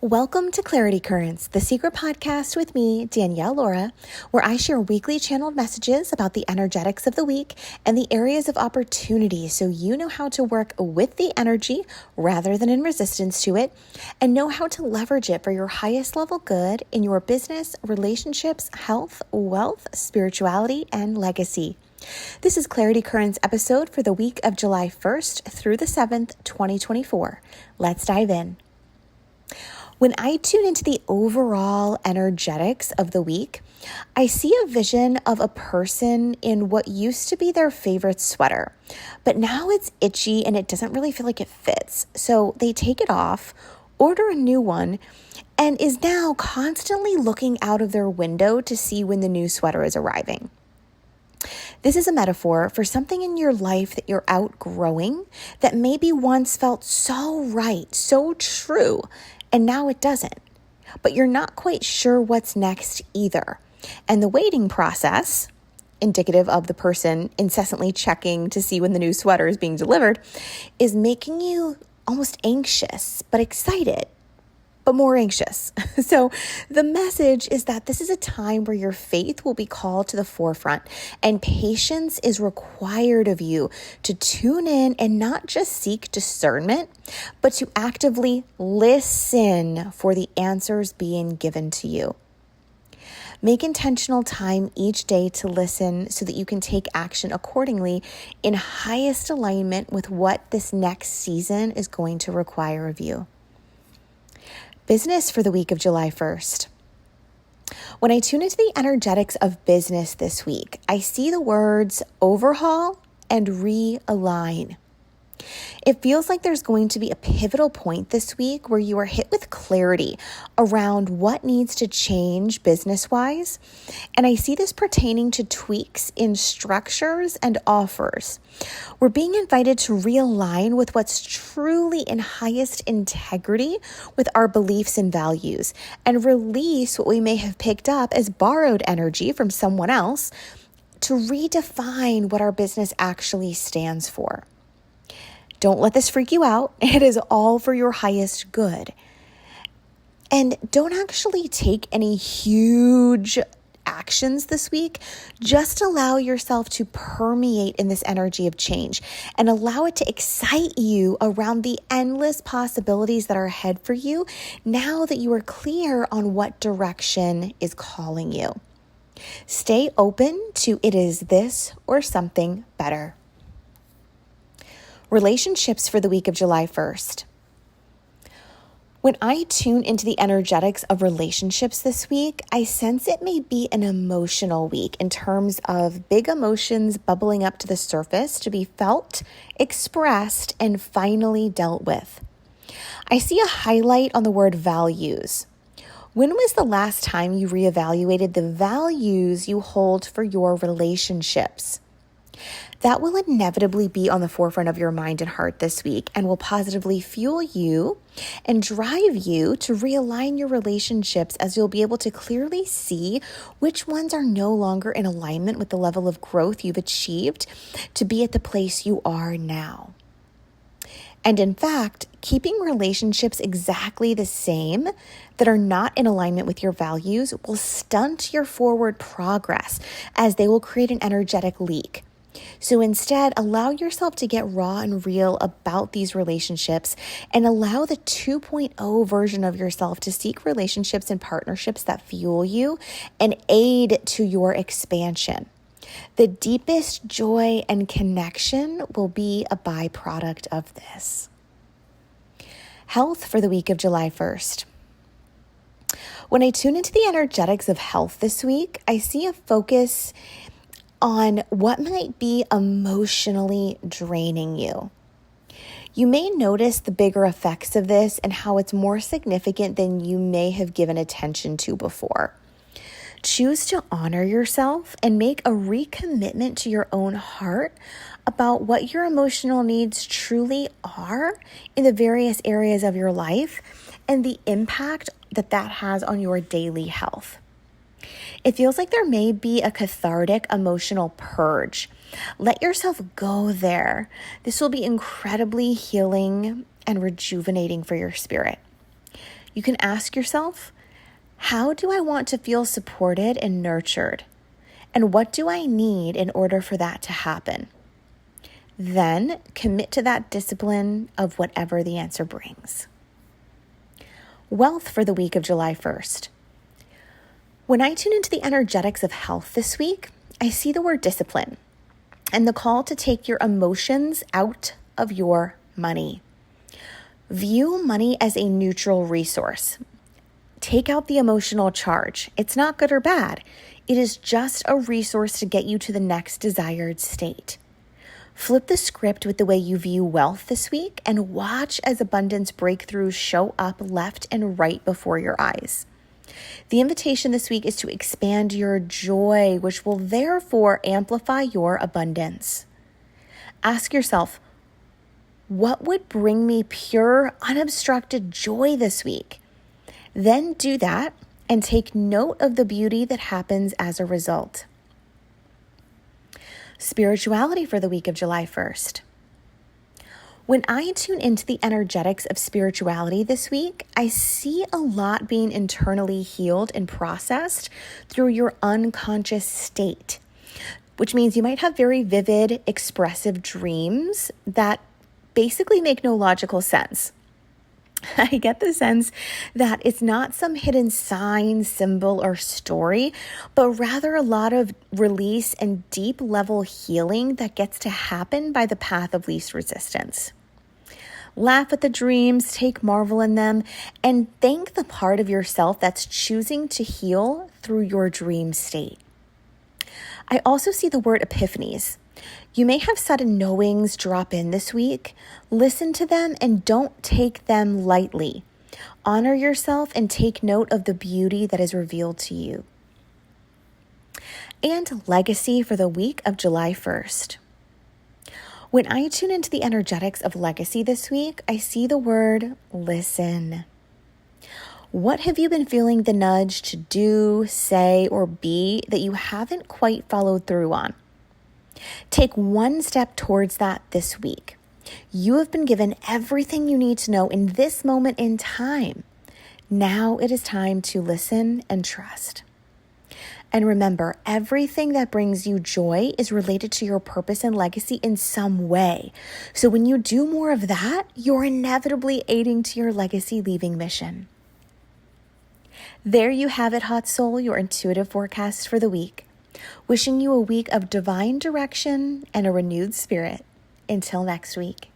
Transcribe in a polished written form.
Welcome to Clarity Currents, the secret podcast with me, Danielle Laura, where I share weekly channeled messages about the energetics of the week and the areas of opportunity so you know how to work with the energy rather than in resistance to it, and know how to leverage it for your highest level good in your business, relationships, health, wealth, spirituality, and legacy. This is Clarity Currents episode for the week of July 1st through the 7th, 2024. Let's dive in. When I tune into the overall energetics of the week, I see a vision of a person in what used to be their favorite sweater, but now it's itchy and it doesn't really feel like it fits. So they take it off, order a new one, and is now constantly looking out of their window to see when the new sweater is arriving. This is a metaphor for something in your life that you're outgrowing that maybe once felt so right, so true, and now it doesn't. But you're not quite sure what's next either. And the waiting process, indicative of the person incessantly checking to see when the new sweater is being delivered, is making you almost anxious, but excited, but more anxious. So the message is that this is a time where your faith will be called to the forefront and patience is required of you to tune in and not just seek discernment, but to actively listen for the answers being given to you. Make intentional time each day to listen so that you can take action accordingly in highest alignment with what this next season is going to require of you. Business for the week of July 1st. When I tune into the energetics of business this week, I see the words overhaul and realign. It feels like there's going to be a pivotal point this week where you are hit with clarity around what needs to change business-wise. And I see this pertaining to tweaks in structures and offers. We're being invited to realign with what's truly in highest integrity with our beliefs and values and release what we may have picked up as borrowed energy from someone else to redefine what our business actually stands for. Don't let this freak you out. It is all for your highest good. And don't actually take any huge actions this week. Just allow yourself to permeate in this energy of change and allow it to excite you around the endless possibilities that are ahead for you now that you are clear on what direction is calling you. Stay open to it is this or something better. Relationships for the week of July 1st. When I tune into the energetics of relationships this week, I sense it may be an emotional week in terms of big emotions bubbling up to the surface to be felt, expressed, and finally dealt with. I see a highlight on the word values. When was the last time you reevaluated the values you hold for your relationships? That will inevitably be on the forefront of your mind and heart this week and will positively fuel you and drive you to realign your relationships as you'll be able to clearly see which ones are no longer in alignment with the level of growth you've achieved to be at the place you are now. And in fact, keeping relationships exactly the same that are not in alignment with your values will stunt your forward progress as they will create an energetic leak. So instead, allow yourself to get raw and real about these relationships and allow the 2.0 version of yourself to seek relationships and partnerships that fuel you and aid to your expansion. The deepest joy and connection will be a byproduct of this. Health for the week of July 1st. When I tune into the energetics of health this week, I see a focus on what might be emotionally draining you. You may notice the bigger effects of this and how it's more significant than you may have given attention to before. Choose to honor yourself and make a recommitment to your own heart about what your emotional needs truly are in the various areas of your life and the impact that has on your daily health. It feels like there may be a cathartic emotional purge. Let yourself go there. This will be incredibly healing and rejuvenating for your spirit. You can ask yourself, how do I want to feel supported and nurtured? And what do I need in order for that to happen? Then commit to that discipline of whatever the answer brings. Wealth for the week of July 1st. When I tune into the energetics of health this week, I see the word discipline and the call to take your emotions out of your money. View money as a neutral resource. Take out the emotional charge. It's not good or bad. It is just a resource to get you to the next desired state. Flip the script with the way you view wealth this week and watch as abundance breakthroughs show up left and right before your eyes. The invitation this week is to expand your joy, which will therefore amplify your abundance. Ask yourself, what would bring me pure, unobstructed joy this week? Then do that and take note of the beauty that happens as a result. Spirituality for the week of July 1st. When I tune into the energetics of spirituality this week, I see a lot being internally healed and processed through your unconscious state, which means you might have very vivid, expressive dreams that basically make no logical sense. I get the sense that it's not some hidden sign, symbol, or story, but rather a lot of release and deep level healing that gets to happen by the path of least resistance. Laugh at the dreams, take marvel in them, and thank the part of yourself that's choosing to heal through your dream state. I also see the word epiphanies. You may have sudden knowings drop in this week. Listen to them and don't take them lightly. Honor yourself and take note of the beauty that is revealed to you. And legacy for the week of July 1st. When I tune into the energetics of legacy this week, I see the word listen. What have you been feeling the nudge to do, say, or be that you haven't quite followed through on? Take one step towards that this week. You have been given everything you need to know in this moment in time. Now it is time to listen and trust. And remember, everything that brings you joy is related to your purpose and legacy in some way. So when you do more of that, you're inevitably aiding to your legacy leaving mission. There you have it, Hot Soul, your intuitive forecast for the week. Wishing you a week of divine direction and a renewed spirit. Until next week.